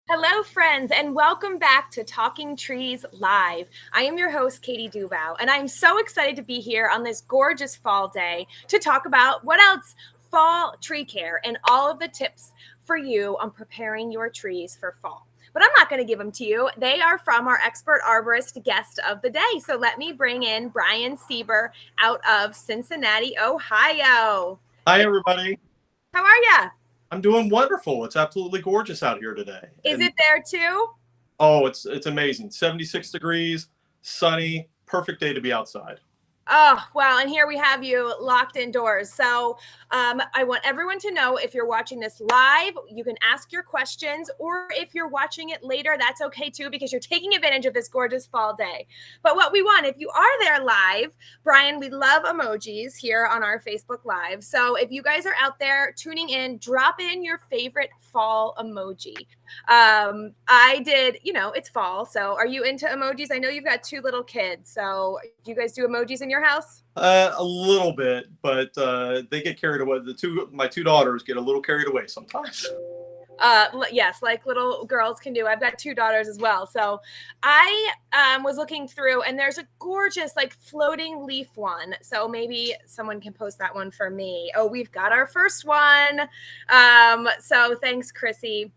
Hello, friends, and welcome back to Talking Trees Live. I am your host, Katie Dubow, and I'm so excited to be here on this gorgeous fall day to talk about what else? Fall tree care and all of the tips for you on preparing your trees for fall. But I'm not going to give them to you. They are from our expert arborist guest of the day. So let me bring in Brian Sieber out of Cincinnati, Ohio. Hi, everybody. How are you? I'm doing wonderful. It's absolutely gorgeous out here today. Is it there too? Oh, it's amazing. 76 degrees, sunny, perfect day to be outside. Oh, well, and here we have you locked indoors. So I want everyone to know if you're watching this live, you can ask your questions, or if you're watching it later, that's okay too, because you're taking advantage of this gorgeous fall day. But what we want, if you are there live, Brian, we love emojis here on our Facebook Live. So if you guys are out there tuning in, drop in your favorite fall emoji. I did, it's fall. So are you into emojis? I know you've got two little kids. So do you guys do emojis in your house? A little bit, but they get carried away. My two daughters get a little carried away sometimes. Yes, like little girls can do. I've got two daughters as well. So I was looking through, and there's a gorgeous like floating leaf one. So maybe someone can post that one for me. Oh, we've got our first one. So thanks, Chrissy.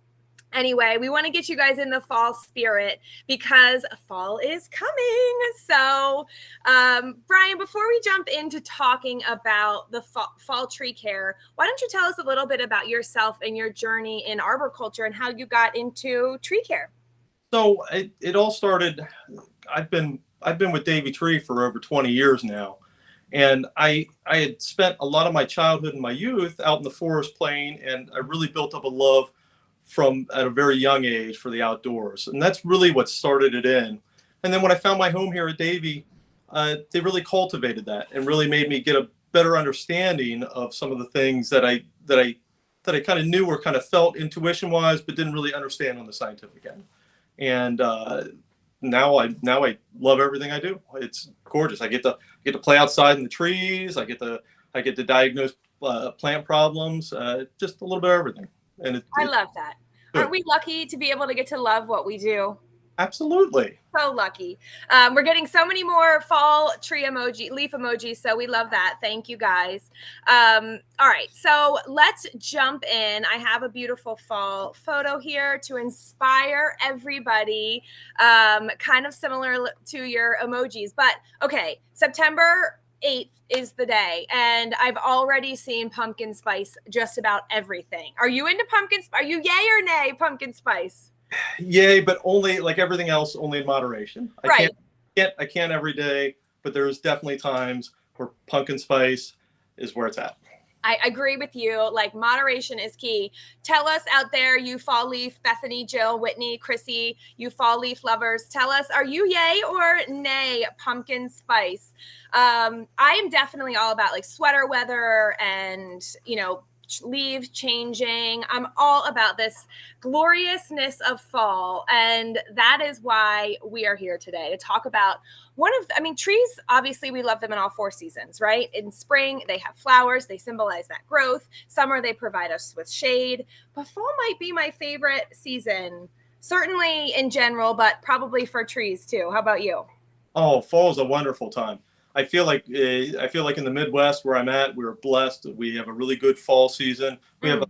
Anyway, we want to get you guys in the fall spirit because fall is coming. So, Brian, before we jump into talking about the fall tree care, why don't you tell us a little bit about yourself and your journey in arboriculture and how you got into tree care? So it all started. I've been with Davey Tree for over 20 years now, and I had spent a lot of my childhood and my youth out in the forest playing, and I really built up a love from at a very young age for the outdoors. And that's really what started it in. And then when I found my home here at Davey, they really cultivated that and really made me get a better understanding of some of the things that I kind of knew or kind of felt intuition wise, but didn't really understand on the scientific end. And now I love everything I do. It's gorgeous. I get to play outside in the trees. I get to diagnose plant problems, just a little bit of everything. And I love that. Good. Aren't we lucky to be able to get to love what we do? Absolutely. So lucky. We're getting so many more fall tree leaf emojis. So we love that. Thank you guys. All right. So let's jump in. I have a beautiful fall photo here to inspire everybody, kind of similar to your emojis. But okay, September 8th is the day, and I've already seen pumpkin spice just about everything. Are you into pumpkin spice? Are you yay or nay pumpkin spice? Yay, but only like everything else, only in moderation. Right. I can't every day, but there's definitely times where pumpkin spice is where it's at. I agree with you. Like moderation is key. Tell us out there, you fall leaf, Bethany, Jill, Whitney, Chrissy, you fall leaf lovers. Tell us, are you yay or nay pumpkin spice? I am definitely all about like sweater weather and, leaves changing. I'm all about this gloriousness of fall. And that is why we are here today to talk about trees, obviously we love them in all four seasons, right? In spring, they have flowers. They symbolize that growth. Summer, they provide us with shade. But fall might be my favorite season, certainly in general, but probably for trees too. How about you? Oh, fall is a wonderful time. I feel like in the Midwest where I'm at, we're blessed. We have a really good fall season. We have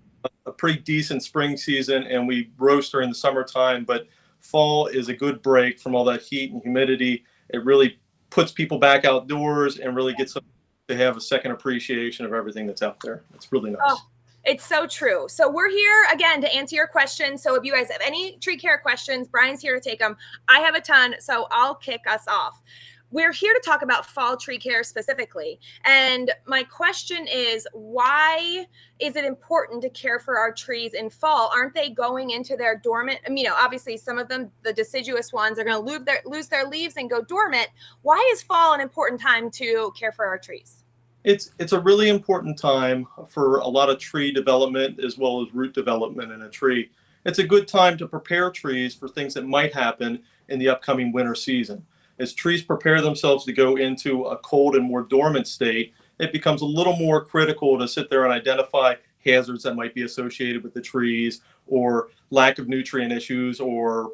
a pretty decent spring season, and we roast during the summertime. But fall is a good break from all that heat and humidity. It really puts people back outdoors and really gets them to have a second appreciation of everything that's out there. It's really nice. Oh, it's so true. So we're here again to answer your questions. So if you guys have any tree care questions, Brian's here to take them. I have a ton, so I'll kick us off. We're here to talk about fall tree care specifically. And my question is, why is it important to care for our trees in fall? Aren't they going into their dormant? Obviously some of them, the deciduous ones, are going to lose their leaves and go dormant. Why is fall an important time to care for our trees? It's a really important time for a lot of tree development as well as root development in a tree. It's a good time to prepare trees for things that might happen in the upcoming winter season. As trees prepare themselves to go into a cold and more dormant state, it becomes a little more critical to sit there and identify hazards that might be associated with the trees, or lack of nutrient issues, or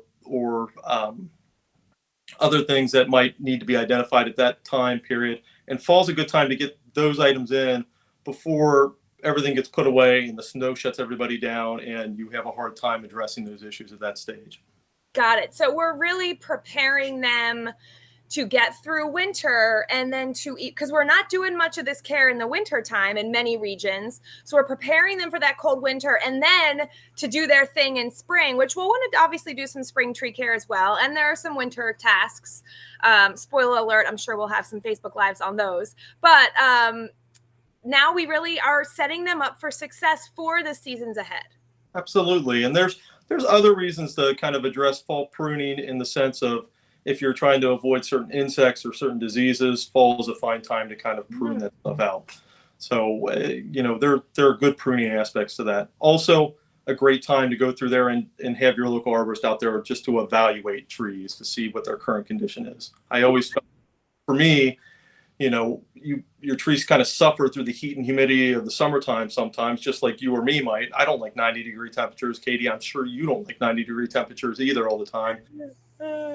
other things that might need to be identified at that time period. And fall's a good time to get those items in before everything gets put away and the snow shuts everybody down and you have a hard time addressing those issues at that stage. Got it. So we're really preparing them to get through winter and then to eat, because we're not doing much of this care in the winter time in many regions. So we're preparing them for that cold winter and then to do their thing in spring, which we'll want to obviously do some spring tree care as well. And there are some winter tasks. Spoiler alert, I'm sure we'll have some Facebook Lives on those. But now we really are setting them up for success for the seasons ahead. Absolutely. And there's other reasons to kind of address fall pruning, in the sense of, if you're trying to avoid certain insects or certain diseases, fall is a fine time to kind of prune that stuff out. So, there are good pruning aspects to that. Also, a great time to go through there and have your local arborist out there just to evaluate trees to see what their current condition is. I always felt, for me, your trees kind of suffer through the heat and humidity of the summertime sometimes, just like you or me might. I don't like 90-degree temperatures, Katie. I'm sure you don't like 90-degree temperatures either all the time.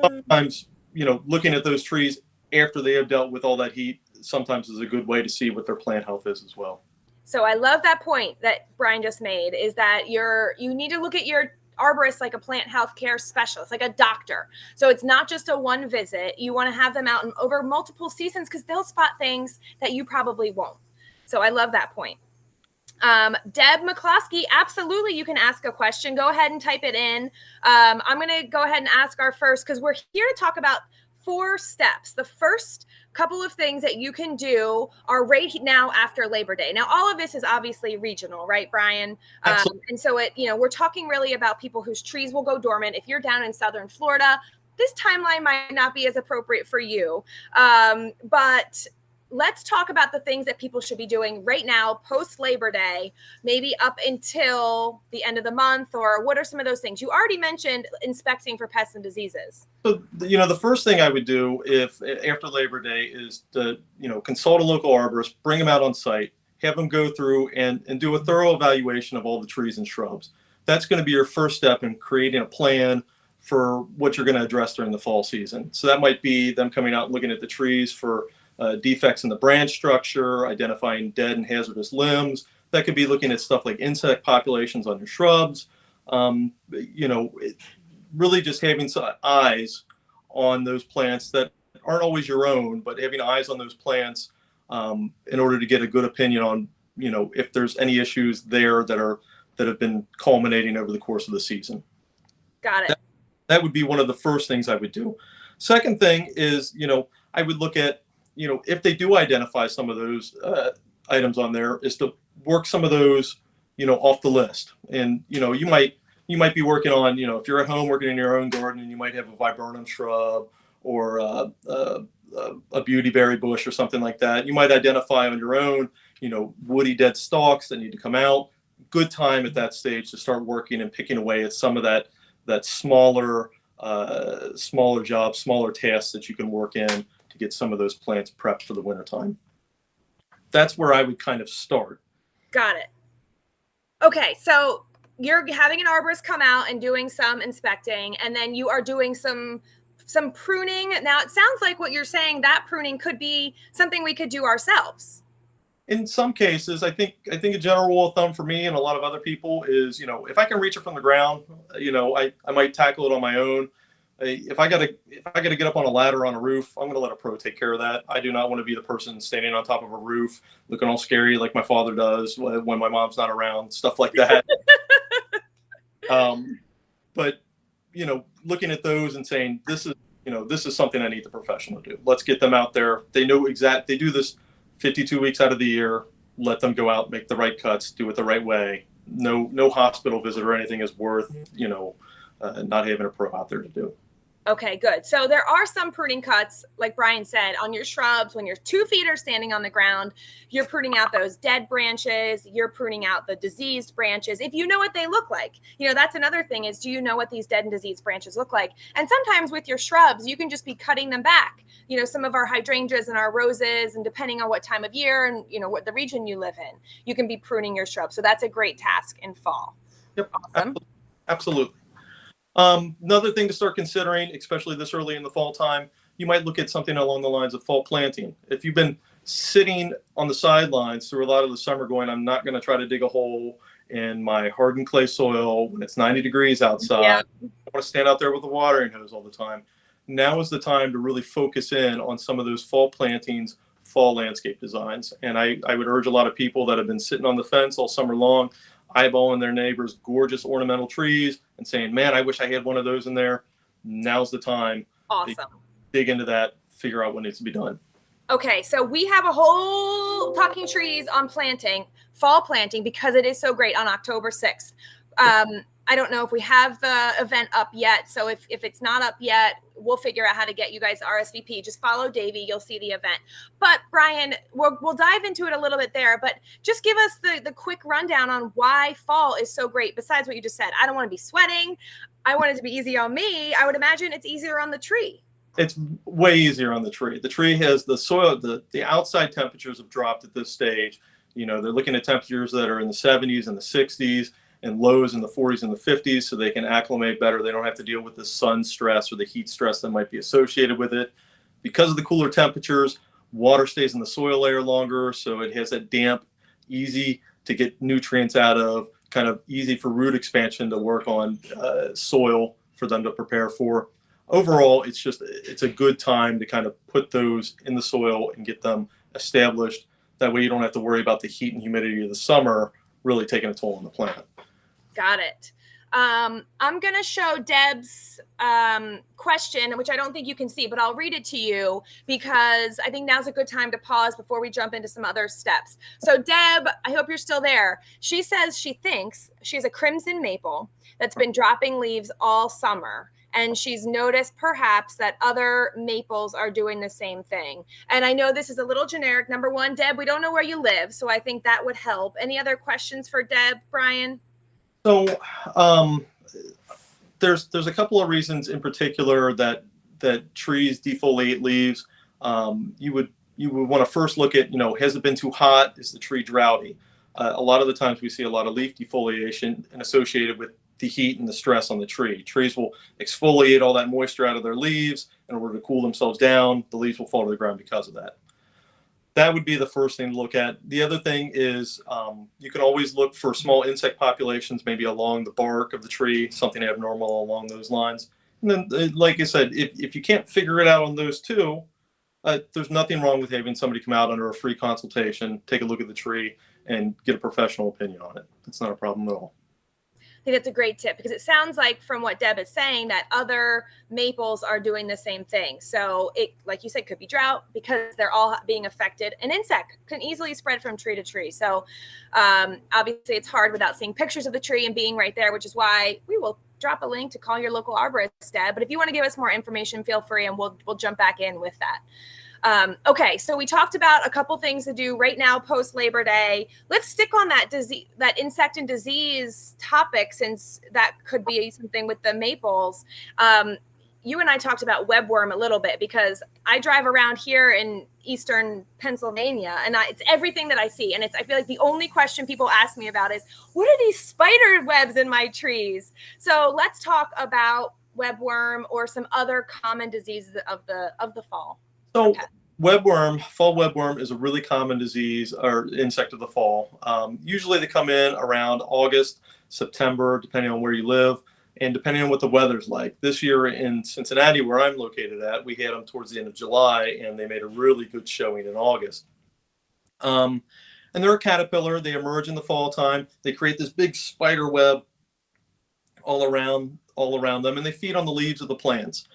Sometimes, looking at those trees after they have dealt with all that heat sometimes is a good way to see what their plant health is as well. So I love that point that Brian just made, is that you need to look at your arborist like a plant health care specialist, like a doctor. So it's not just a one visit. You want to have them out over multiple seasons, because they'll spot things that you probably won't. So I love that point. Deb McCloskey, absolutely, you can ask a question. Go ahead and type it in. I'm going to go ahead and ask our first, because we're here to talk about 4 steps. The first couple of things that you can do are right now after Labor Day. Now, all of this is obviously regional, right, Brian? And so we're talking really about people whose trees will go dormant. If you're down in Southern Florida, this timeline might not be as appropriate for you. But let's talk about the things that people should be doing right now, post Labor Day, maybe up until the end of the month, or what are some of those things? You already mentioned inspecting for pests and diseases. So, the first thing I would do after Labor Day is to, consult a local arborist, bring them out on site, have them go through and do a thorough evaluation of all the trees and shrubs. That's going to be your first step in creating a plan for what you're going to address during the fall season. So that might be them coming out and looking at the trees for defects in the branch structure, identifying dead and hazardous limbs. That could be looking at stuff like insect populations on your shrubs. Really just having some eyes on those plants that aren't always your own, but having eyes on those plants in order to get a good opinion on, if there's any issues there that have been culminating over the course of the season. Got it. That would be one of the first things I would do. Second thing is, I would look at, if they do identify some of those items on there, is to work some of those, off the list. And, you might be working on, if you're at home working in your own garden, and you might have a viburnum shrub or a beautyberry bush or something like that. You might identify on your own, woody dead stalks that need to come out. Good time at that stage to start working and picking away at some of that smaller jobs, smaller tasks that you can work in to get some of those plants prepped for the wintertime. That's where I would kind of start. Got it. Okay, so you're having an arborist come out and doing some inspecting, and then you are doing some pruning. Now, it sounds like what you're saying, that pruning could be something we could do ourselves. In some cases, I think a general rule of thumb for me and a lot of other people is, if I can reach it from the ground, I might tackle it on my own. If I gotta get up on a ladder on a roof, I'm gonna let a pro take care of that. I do not want to be the person standing on top of a roof looking all scary like my father does when my mom's not around, stuff like that. But looking at those and saying, this is something I need the professional to do. Let's get them out there. They do this 52 weeks out of the year. Let them go out, make the right cuts, do it the right way. No hospital visit or anything is worth, not having a pro out there to do. Okay, good. So there are some pruning cuts, like Brian said, on your shrubs. When your 2 feet are standing on the ground, you're pruning out those dead branches. You're pruning out the diseased branches. If you know what they look like, that's another thing is, do you know what these dead and diseased branches look like? And sometimes with your shrubs, you can just be cutting them back. Some of our hydrangeas and our roses, and depending on what time of year and, what the region you live in, you can be pruning your shrubs. So that's a great task in fall. Yep. Awesome. Absolutely. Another thing to start considering, especially this early in the fall time, you might look at something along the lines of fall planting. If you've been sitting on the sidelines through a lot of the summer going, I'm not going to try to dig a hole in my hardened clay soil when it's 90 degrees outside. Yeah. I want to stand out there with a watering hose all the time. Now is the time to really focus in on some of those fall plantings, fall landscape designs. And I would urge a lot of people that have been sitting on the fence all summer long, eyeballing their neighbors' gorgeous ornamental trees and saying, man, I wish I had one of those in there. Now's the time. Awesome. To dig into that, figure out what needs to be done. Okay, so we have a whole Talking Trees on planting, fall planting, because it is so great on October 6th. I don't know if we have the event up yet. So if it's not up yet, we'll figure out how to get you guys RSVP. Just follow Davey. You'll see the event. But Brian, we'll dive into it a little bit there. But just give us the quick rundown on why fall is so great. Besides what you just said, I don't want to be sweating. I want it to be easy on me. I would imagine it's easier on the tree. It's way easier on the tree. The tree has the soil, the outside temperatures have dropped at this stage. They're looking at temperatures that are in the 70s and the 60s. And lows in the 40s and the 50s, so they can acclimate better. They don't have to deal with the sun stress or the heat stress that might be associated with it. Because of the cooler temperatures, water stays in the soil layer longer, so it has that damp, easy to get nutrients out of, kind of easy for root expansion to work on soil for them to prepare for. Overall, it's a good time to kind of put those in the soil and get them established. That way you don't have to worry about the heat and humidity of the summer really taking a toll on the plant. Got it. I'm going to show Deb's question, which I don't think you can see, but I'll read it to you because I think now's a good time to pause before we jump into some other steps. So Deb, I hope you're still there. She says she thinks she has a crimson maple that's been dropping leaves all summer. And she's noticed perhaps that other maples are doing the same thing. And I know this is a little generic. Number one, Deb, we don't know where you live, so I think that would help. Any other questions for Deb, Brian? So there's a couple of reasons in particular that trees defoliate leaves. You would want to first look at, has it been too hot? Is the tree droughty? A lot of the times we see a lot of leaf defoliation and associated with the heat and the stress on the tree. Trees will exfoliate all that moisture out of their leaves in order to cool themselves down. The leaves will fall to the ground because of that. That would be the first thing to look at. The other thing is you can always look for small insect populations, maybe along the bark of the tree, something abnormal along those lines. And then, like I said, if you can't figure it out on those two, there's nothing wrong with having somebody come out under a free consultation, take a look at the tree, and get a professional opinion on it. It's not a problem at all. I think that's a great tip because it sounds like from what Deb is saying that other maples are doing the same thing. So it, like you said, could be drought because they're all being affected. An insect can easily spread from tree to tree. So obviously it's hard without seeing pictures of the tree and being right there, which is why we will drop a link to call your local arborist, Deb. But if you want to give us more information, feel free and we'll jump back in with that. Okay, so we talked about a couple things to do right now post Labor Day. Let's stick on that insect and disease topic, since that could be something with the maples. You and I talked about webworm a little bit because I drive around here in eastern Pennsylvania and it's everything that I see. And I feel like the only question people ask me about is, what are these spider webs in my trees? So let's talk about webworm or some other common diseases of the fall. So fall webworm is a really common disease or insect of the fall. Usually they come in around August, September, depending on where you live and depending on what the weather's like. This year in Cincinnati, where I'm located at, we had them towards the end of July and they made a really good showing in August. And they're a caterpillar. They emerge in the fall time. They create this big spider web all around them, and they feed on the leaves of the plants.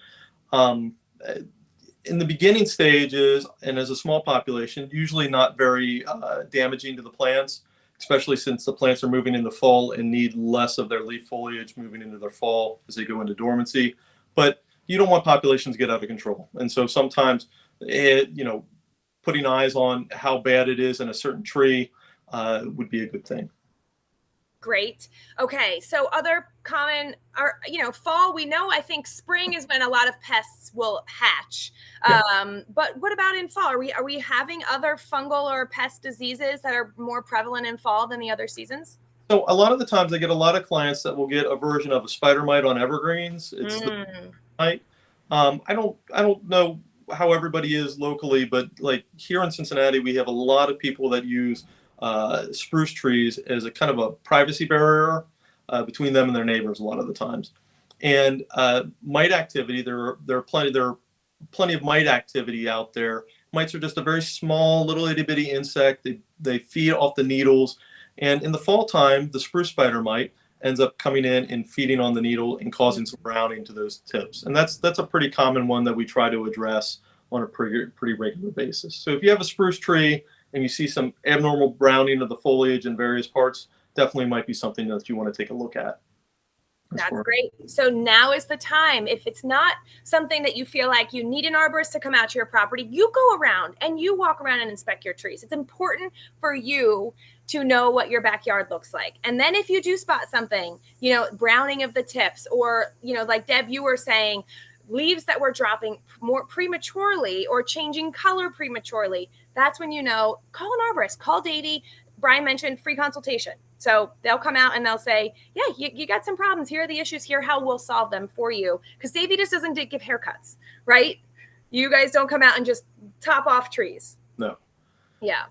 In the beginning stages, and as a small population, usually not very damaging to the plants, especially since the plants are moving into fall and need less of their leaf foliage moving into their fall as they go into dormancy. But you don't want populations to get out of control. And so sometimes, putting eyes on how bad it is in a certain tree would be a good thing. Great. Okay. So other common are, fall, we know, I think spring is when a lot of pests will hatch. Yeah. But what about in fall? Are we having other fungal or pest diseases that are more prevalent in fall than the other seasons? So a lot of the times I get a lot of clients that will get a version of a spider mite on evergreens. It's the mite. I don't know how everybody is locally, but like here in Cincinnati, we have a lot of people that use spruce trees as a kind of a privacy barrier between them and their neighbors a lot of the times. And mite activity, there are plenty of mite activity out there. Mites are just a very small, little itty bitty insect. They feed off the needles, and in the fall time, the spruce spider mite ends up coming in and feeding on the needle and causing some browning to those tips. And that's a pretty common one that we try to address on a pretty regular basis. So if you have a spruce tree and you see some abnormal browning of the foliage in various parts, definitely might be something that you want to take a look at. That's great. So now is the time. If it's not something that you feel like you need an arborist to come out to your property, you go around and you walk around and inspect your trees. It's important for you to know what your backyard looks like. And then if you do spot something, browning of the tips, or, like Deb, you were saying, leaves that were dropping more prematurely or changing color prematurely, that's when call an arborist, call Davey. Brian mentioned free consultation. So they'll come out and they'll say, yeah, you got some problems. Here are the issues. Here, how we'll solve them for you. Because Davey just doesn't give haircuts, right? You guys don't come out and just top off trees. No. Yeah.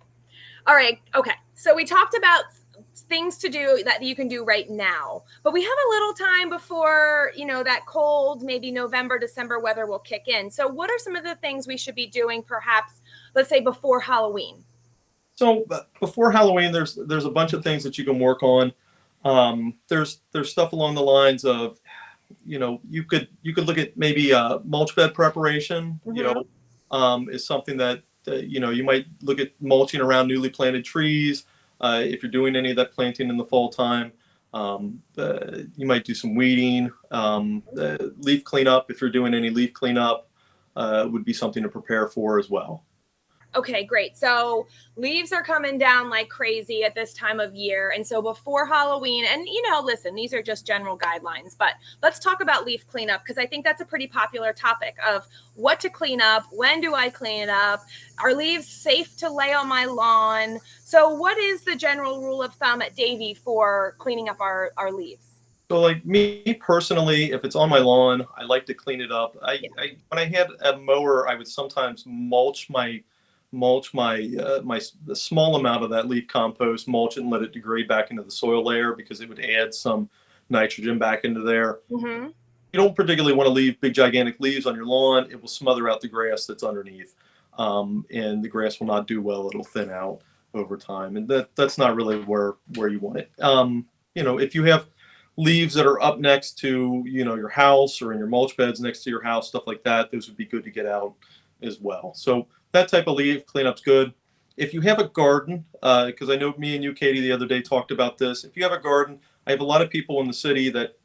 All right. Okay. So we talked about things to do that you can do right now, but we have a little time before, that cold, maybe November, December weather will kick in. So what are some of the things we should be doing, perhaps, let's say before Halloween? So before Halloween, there's a bunch of things that you can work on. There's stuff along the lines of, you could look at maybe mulch bed preparation. Is something that you might look at mulching around newly planted trees. If you're doing any of that planting in the fall time, you might do some weeding. Leaf cleanup, if you're doing any leaf cleanup, would be something to prepare for as well. Okay, great. So leaves are coming down like crazy at this time of year. And so before Halloween, and listen, these are just general guidelines, but let's talk about leaf cleanup, because I think that's a pretty popular topic of what to clean up. When do I clean it up? Are leaves safe to lay on my lawn? So what is the general rule of thumb at Davey for cleaning up our leaves? So like me personally, if it's on my lawn, I like to clean it up. When I had a mower, I would sometimes mulch the small amount of that leaf compost, mulch it and let it degrade back into the soil layer, because it would add some nitrogen back into there. You don't particularly want to leave big gigantic leaves on your lawn. It will smother out the grass that's underneath, and the grass will not do well. It'll thin out over time, and that's not really where you want it. If you have leaves that are up next to your house, or in your mulch beds next to your house, stuff like that, those would be good to get out as well. So that type of leaf cleanup's good. If you have a garden, because I know me and you, Katie, the other day talked about this. If you have a garden, I have a lot of people in the city that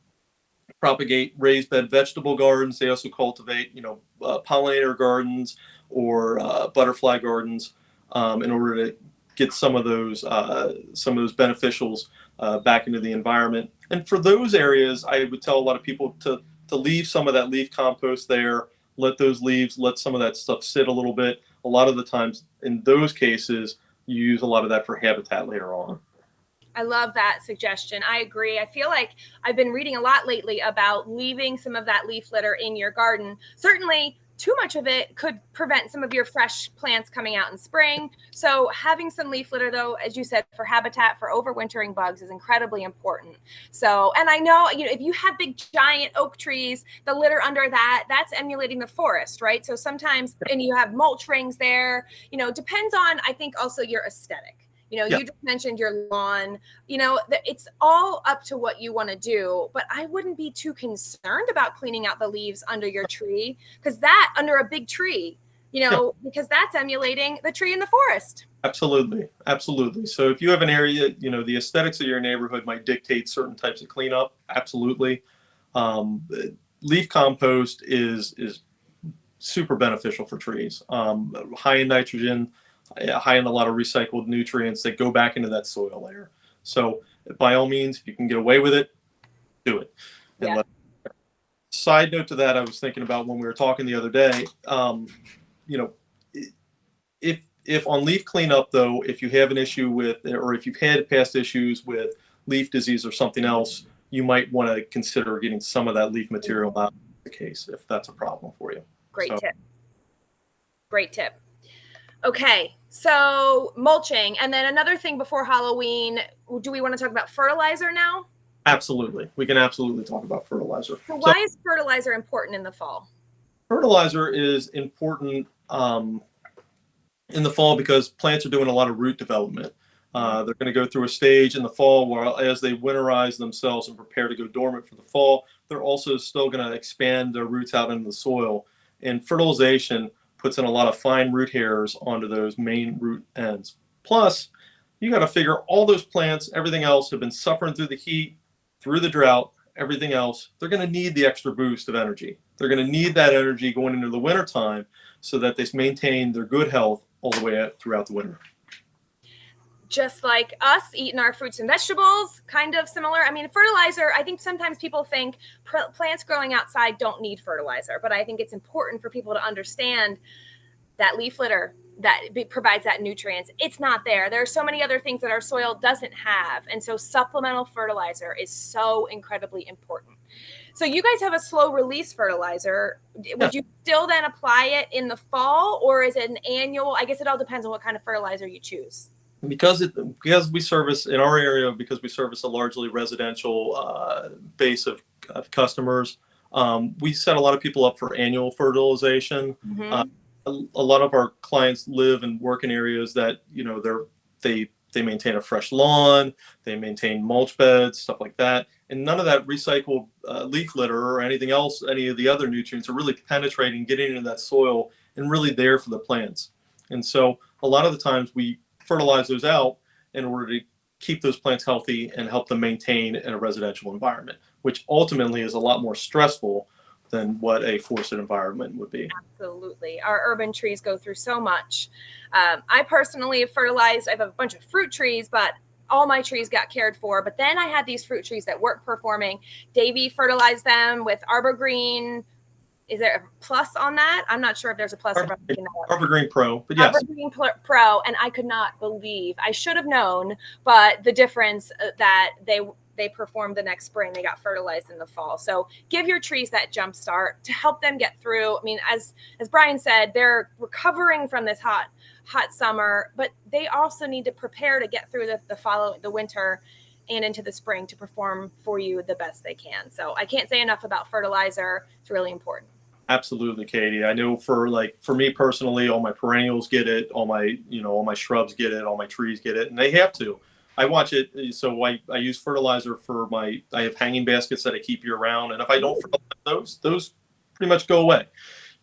propagate raised bed vegetable gardens. They also cultivate, pollinator gardens or butterfly gardens in order to get some of those beneficials back into the environment. And for those areas, I would tell a lot of people to leave some of that leaf compost there. Let some of that stuff sit a little bit. A lot of the times in those cases, you use a lot of that for habitat later on. I love that suggestion. I agree. I feel like I've been reading a lot lately about leaving some of that leaf litter in your garden. Certainly, too much of it could prevent some of your fresh plants coming out in spring. So having some leaf litter, though, as you said, for habitat, for overwintering bugs is incredibly important. So, and I know, if you have big giant oak trees, the litter under that's emulating the forest, right? So sometimes, and you have mulch rings there, depends on, I think, also your aesthetic. You just mentioned your lawn, it's all up to what you want to do, but I wouldn't be too concerned about cleaning out the leaves under your tree, because that under a big tree, because that's emulating the tree in the forest. Absolutely. Absolutely. So if you have an area, the aesthetics of your neighborhood might dictate certain types of cleanup. Absolutely. leaf compost is super beneficial for trees. High in nitrogen, high in a lot of recycled nutrients that go back into that soil layer. So by all means, if you can get away with it, do it. And Yeah. Side note to that, I was thinking about when we were talking the other day, you know, if on leaf cleanup though, if you have an issue with, or if you've had past issues with leaf disease or something else, you might want to consider getting some of that leaf material out of the case if that's a problem for you. Great tip. Great tip. Okay, so mulching, and then another thing before Halloween, do we want to talk about fertilizer now? Absolutely. We can absolutely talk about fertilizer. So why is fertilizer important in the fall? Fertilizer is important in the fall because plants are doing a lot of root development. They're going to go through a stage in the fall where as they winterize themselves and prepare to go dormant for the fall, they're also still going to expand their roots out into the soil. And fertilization puts in a lot of fine root hairs onto those main root ends. Plus, you got to figure all those plants, everything else, have been suffering through the heat, through the drought, everything else. They're going to need the extra boost of energy. They're going to need that energy going into the winter time so that they maintain their good health all the way throughout the winter. Just like us eating our fruits and vegetables, kind of similar. I mean, fertilizer, I think sometimes people think plants growing outside don't need fertilizer, but I think it's important for people to understand that leaf litter that provides that nutrients. It's not there. There are so many other things that our soil doesn't have. And so supplemental fertilizer is so incredibly important. So you guys have a slow release fertilizer. Would you still then apply it in the fall, or is it an annual? I guess it all depends on what kind of fertilizer you choose. Because we service in our area, because we service a largely residential base of customers, we set a lot of people up for annual fertilization. Mm-hmm. A lot of our clients live and work in areas that they maintain a fresh lawn, they maintain mulch beds, stuff like that, and none of that recycled leaf litter or anything else, any of the other nutrients are really penetrating, getting into that soil, and really there for the plants. And so a lot of the times we fertilize those out in order to keep those plants healthy and help them maintain in a residential environment, which ultimately is a lot more stressful than what a forested environment would be. Absolutely. Our urban trees go through so much. I personally have fertilized. I have a bunch of fruit trees, but all my trees got cared for. But then I had these fruit trees that weren't performing. Davey fertilized them with arborgreen. Is there a plus on that? I'm not sure if there's a plus. Evergreen Pro, but yes. Evergreen Pro, and I could not believe, I should have known, but the difference that they performed the next spring, they got fertilized in the fall. So give your trees that jump start to help them get through. I mean, as Brian said, they're recovering from this hot summer, but they also need to prepare to get through the winter and into the spring to perform for you the best they can. So I can't say enough about fertilizer. It's really important. Absolutely, Katie. I know for me personally, all my perennials get it, all my shrubs get it, all my trees get it, and they have to. I watch it, so I use fertilizer for I have hanging baskets that I keep year round, and if I don't fertilize those pretty much go away.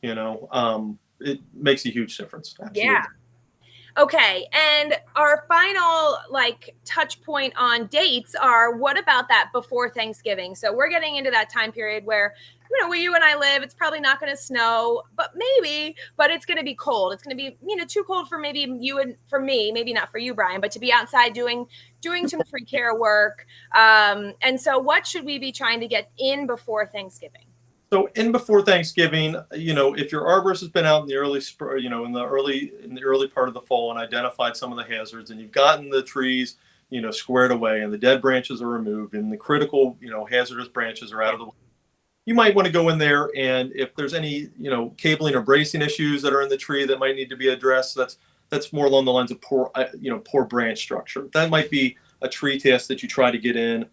It makes a huge difference. Absolutely. Yeah. Okay, and our final touch point on dates are, what about that before Thanksgiving? So we're getting into that time period where, where you and I live, it's probably not going to snow, but it's going to be cold. It's going to be, too cold for maybe you and for me, maybe not for you, Brian, but to be outside doing some tree care work. And so what should we be trying to get in before Thanksgiving? So in before Thanksgiving, if your arborist has been out in the early spring, in the early part of the fall and identified some of the hazards, and you've gotten the trees, squared away, and the dead branches are removed, and the critical, hazardous branches are out of the way, you might want to go in there, and if there's any, cabling or bracing issues that are in the tree that might need to be addressed, that's more along the lines of poor branch structure. That might be a tree test that you try to get in,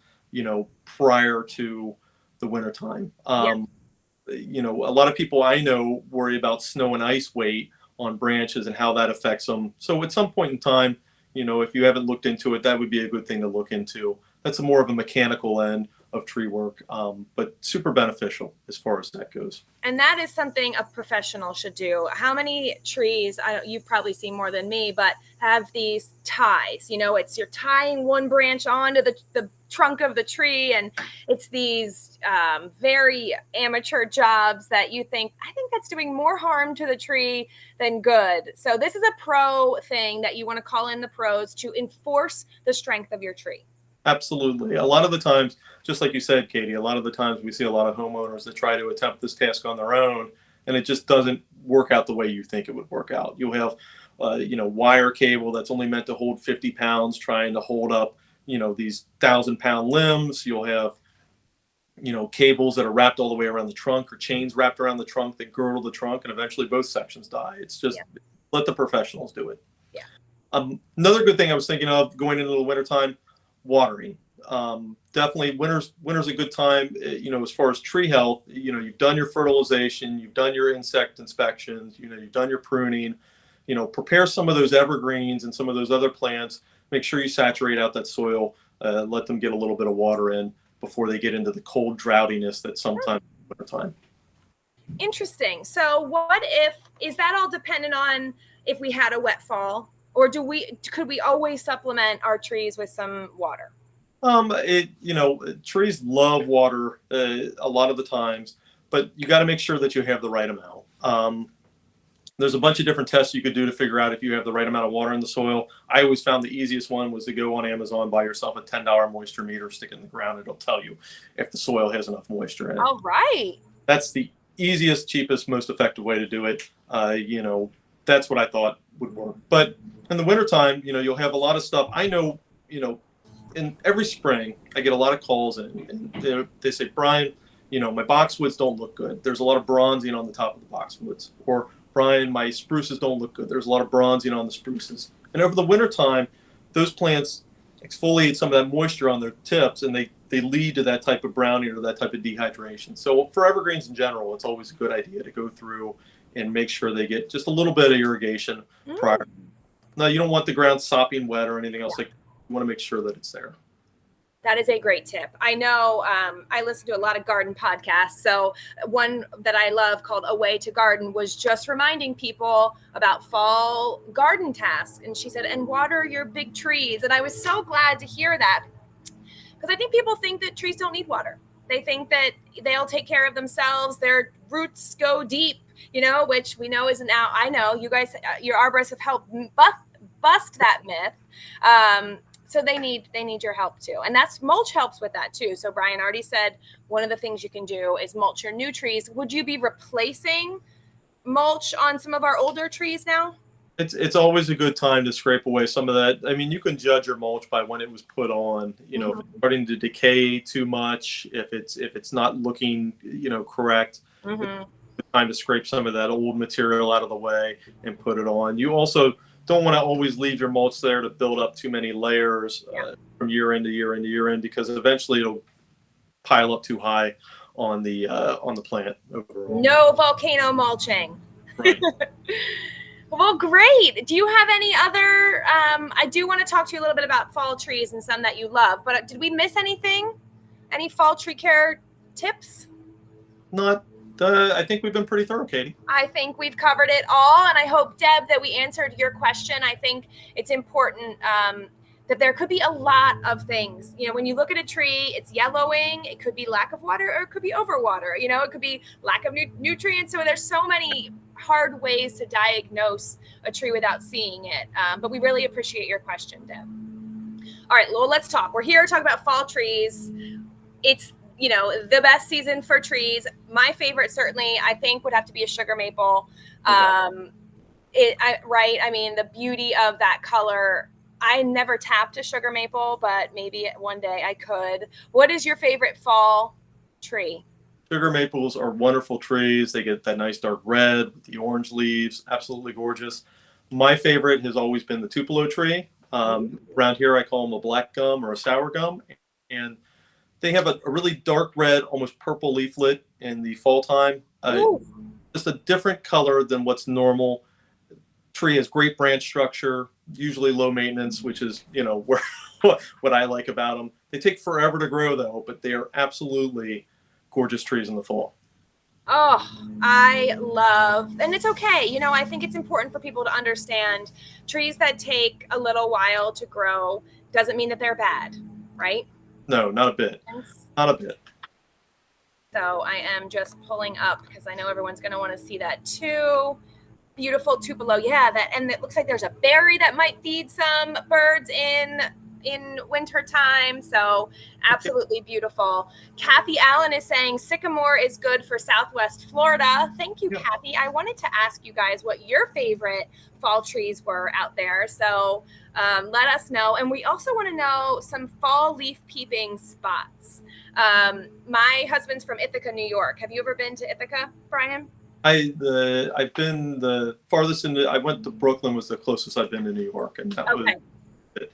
prior to the wintertime. A lot of people I know worry about snow and ice weight on branches and how that affects them. So at some point in time, if you haven't looked into it, that would be a good thing to look into. That's more of a mechanical end of tree work, but super beneficial as far as that goes. And that is something a professional should do. How many trees, you've probably seen more than me, but have these ties, it's you're tying one branch onto the trunk of the tree, and it's these very amateur jobs that you think, I think that's doing more harm to the tree than good. So this is a pro thing that you want to call in the pros to enforce the strength of your tree. Absolutely. A lot of the times, just like you said, Katie, a lot of the times we see a lot of homeowners that try to attempt this task on their own, and it just doesn't work out the way you think it would work out. You'll have, wire cable that's only meant to hold 50 pounds trying to hold up, these 1,000-pound limbs. You'll have, cables that are wrapped all the way around the trunk, or chains wrapped around the trunk that girdle the trunk, and eventually both sections die. It's just let the professionals do it. Yeah. Another good thing I was thinking of going into the wintertime, watering. Definitely winter's a good time, as far as tree health. You've done your fertilization, you've done your insect inspections, you've done your pruning, prepare some of those evergreens and some of those other plants. Make sure you saturate out that soil, let them get a little bit of water in before they get into the cold drowsiness that sometimes in wintertime. Interesting. So is that all dependent on if we had a wet fall? Or could we always supplement our trees with some water? Trees love water a lot of the times, but you got to make sure that you have the right amount. There's a bunch of different tests you could do to figure out if you have the right amount of water in the soil. I always found the easiest one was to go on Amazon, buy yourself a $10 moisture meter, stick it in the ground. It'll tell you if the soil has enough moisture in it. All right. That's the easiest, cheapest, most effective way to do it. That's what I thought would work. But in the wintertime, you'll have a lot of stuff. I know, in every spring, I get a lot of calls in, and they say, Brian, my boxwoods don't look good. There's a lot of bronzing on the top of the boxwoods. Or, Brian, my spruces don't look good. There's a lot of bronzing on the spruces. And over the wintertime, those plants exfoliate some of that moisture on their tips, and they lead to that type of browning or that type of dehydration. So for evergreens in general, it's always a good idea to go through and make sure they get just a little bit of irrigation prior. No, you don't want the ground sopping wet or anything else. Like, you want to make sure that it's there. That is a great tip. I know I listen to a lot of garden podcasts. So one that I love called A Way to Garden was just reminding people about fall garden tasks. And she said, and water your big trees. And I was so glad to hear that, because I think people think that trees don't need water. They think that they'll take care of themselves. Their roots go deep, which we know isn't out. I know you guys, your arborists have helped bust that myth. So they need your help too. And that's mulch helps with that too. So Brian already said one of the things you can do is mulch your new trees. Would you be replacing mulch on some of our older trees now? It's always a good time to scrape away some of that. I mean, you can judge your mulch by when it was put on, if it's starting to decay too much, if it's not looking, correct. It's time to scrape some of that old material out of the way and put it on. You also don't want to always leave your mulch there to build up too many layers from year end to year end to year end, because eventually it'll pile up too high on the plant overall. No volcano mulching. Right. Well, great. Do you have any other, I do want to talk to you a little bit about fall trees and some that you love, but did we miss anything? Any fall tree care tips? I think we've been pretty thorough, Katie. I think we've covered it all, and I hope, Deb, that we answered your question. I think it's important that there could be a lot of things. When you look at a tree, it's yellowing. It could be lack of water, or it could be overwater. It could be lack of nutrients. So there's so many hard ways to diagnose a tree without seeing it. But we really appreciate your question, Deb. All right, well, let's talk. We're here to talk about fall trees. It's the best season for trees. My favorite, certainly, I think, would have to be a sugar maple. Right? I mean, the beauty of that color. I never tapped a sugar maple, but maybe one day I could. What is your favorite fall tree? Sugar maples are wonderful trees. They get that nice dark red with the orange leaves. Absolutely gorgeous. My favorite has always been the Tupelo tree. Around here, I call them a black gum or a sour gum. And they have a really dark red, almost purple leaflet in the fall time. Just a different color than what's normal. Tree has great branch structure, usually low maintenance, which is, where what I like about them. They take forever to grow, though, but they are absolutely gorgeous trees in the fall. Oh, I love, and it's okay. I think it's important for people to understand trees that take a little while to grow doesn't mean that they're bad, right? No, not a bit. Not a bit. So I am just pulling up because I know everyone's going to want to see that too. Beautiful tupelo. Yeah, that, and it looks like there's a berry that might feed some birds in winter time. So absolutely beautiful. Kathy Allen is saying sycamore is good for Southwest Florida. Thank you, Kathy. I wanted to ask you guys what your favorite fall trees were out there. So let us know. And we also want to know some fall leaf peeping spots. My husband's from Ithaca, New York. Have you ever been to Ithaca, Brian? I've been the farthest into. I went to Brooklyn, was the closest I've been to New York, and that was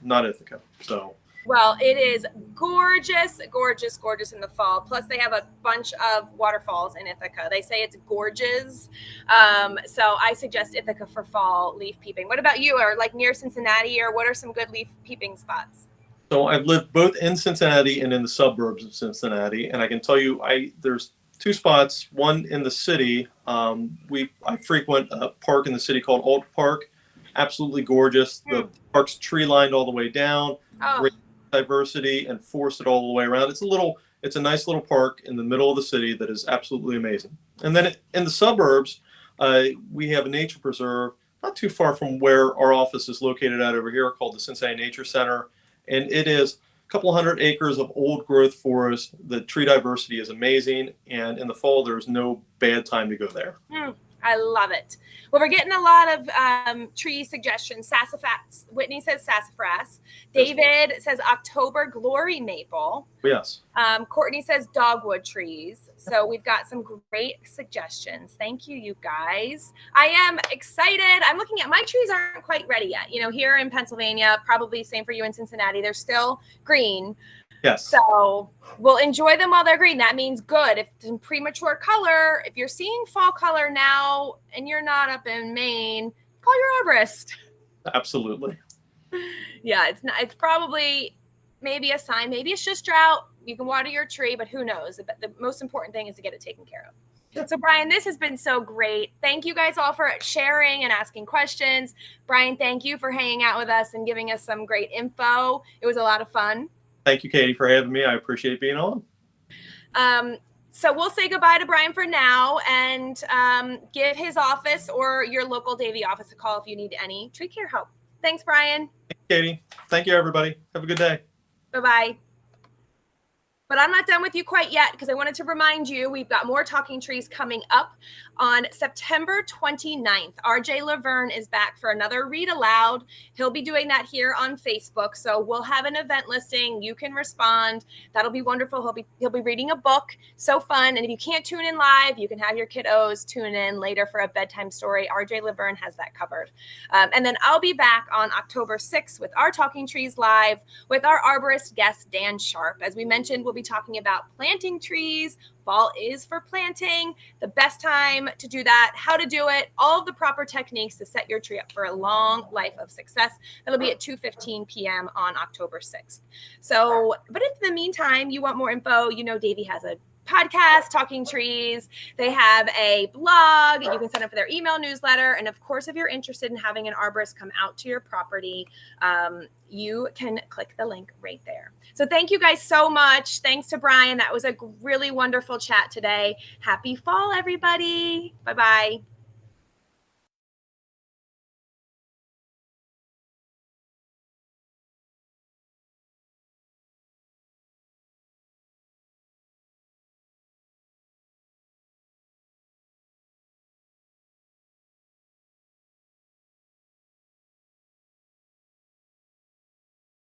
not Ithaca. So. Well, it is gorgeous, gorgeous, gorgeous in the fall. Plus, they have a bunch of waterfalls in Ithaca. They say it's gorgeous. So I suggest Ithaca for fall leaf peeping. What about you? Or like near Cincinnati, or what are some good leaf peeping spots? So I've lived both in Cincinnati and in the suburbs of Cincinnati, and I can tell you, there's two spots. One in the city. I frequent a park in the city called Alt Park. Absolutely gorgeous. The park's tree lined all the way down. Great diversity and forested all the way around. It's a nice little park in the middle of the city that is absolutely amazing. And then in the suburbs, we have a nature preserve not too far from where our office is located at over here, called the Cincinnati Nature Center. And it is a couple hundred acres of old growth forest. The tree diversity is amazing. And in the fall, there's no bad time to go there. I love it. Well, we're getting a lot of tree suggestions. Sassafras. Whitney says sassafras. David says October glory maple. Yes. Courtney says dogwood trees. So we've got some great suggestions. Thank you, you guys. I am excited. I'm looking at my trees aren't quite ready yet. You know, here in Pennsylvania, probably same for you in Cincinnati. They're still green. Yes. So we'll enjoy them while they're green. That means good. If it's in premature color, if you're seeing fall color now and you're not up in Maine, call your arborist. Absolutely. Yeah, it's probably maybe a sign. Maybe it's just drought. You can water your tree, but who knows? But the most important thing is to get it taken care of. Yeah. So Brian, this has been so great. Thank you guys all for sharing and asking questions. Brian, thank you for hanging out with us and giving us some great info. It was a lot of fun. Thank you, Katie, for having me. I appreciate being on. So we'll say goodbye to Brian for now, and give his office or your local Davey office a call if you need any tree care help. Thanks, Brian. Thank you, Katie. Thank you, everybody. Have a good day. Bye-bye. But I'm not done with you quite yet, because I wanted to remind you we've got more Talking Trees coming up on September 29th. RJ Laverne is back for another read aloud. He'll be doing that here on Facebook. So we'll have an event listing. You can respond. That'll be wonderful. He'll be reading a book. So fun. And if you can't tune in live, you can have your kiddos tune in later for a bedtime story. RJ Laverne has that covered. And then I'll be back on October 6th with our Talking Trees Live with our arborist guest, Dan Sharp. As we mentioned, we'll be talking about planting trees. Fall is for planting, the best time to do that, how to do it, all of the proper techniques to set your tree up for a long life of success. That'll be at 2:15 p.m. on October 6th. So, but if in the meantime you want more info, you know Davey has a podcast, Talking Trees. They have a blog. You can sign up for their email newsletter. And of course, if you're interested in having an arborist come out to your property, you can click the link right there. So thank you guys so much. Thanks to Brian. That was a really wonderful chat today. Happy fall, everybody. Bye-bye.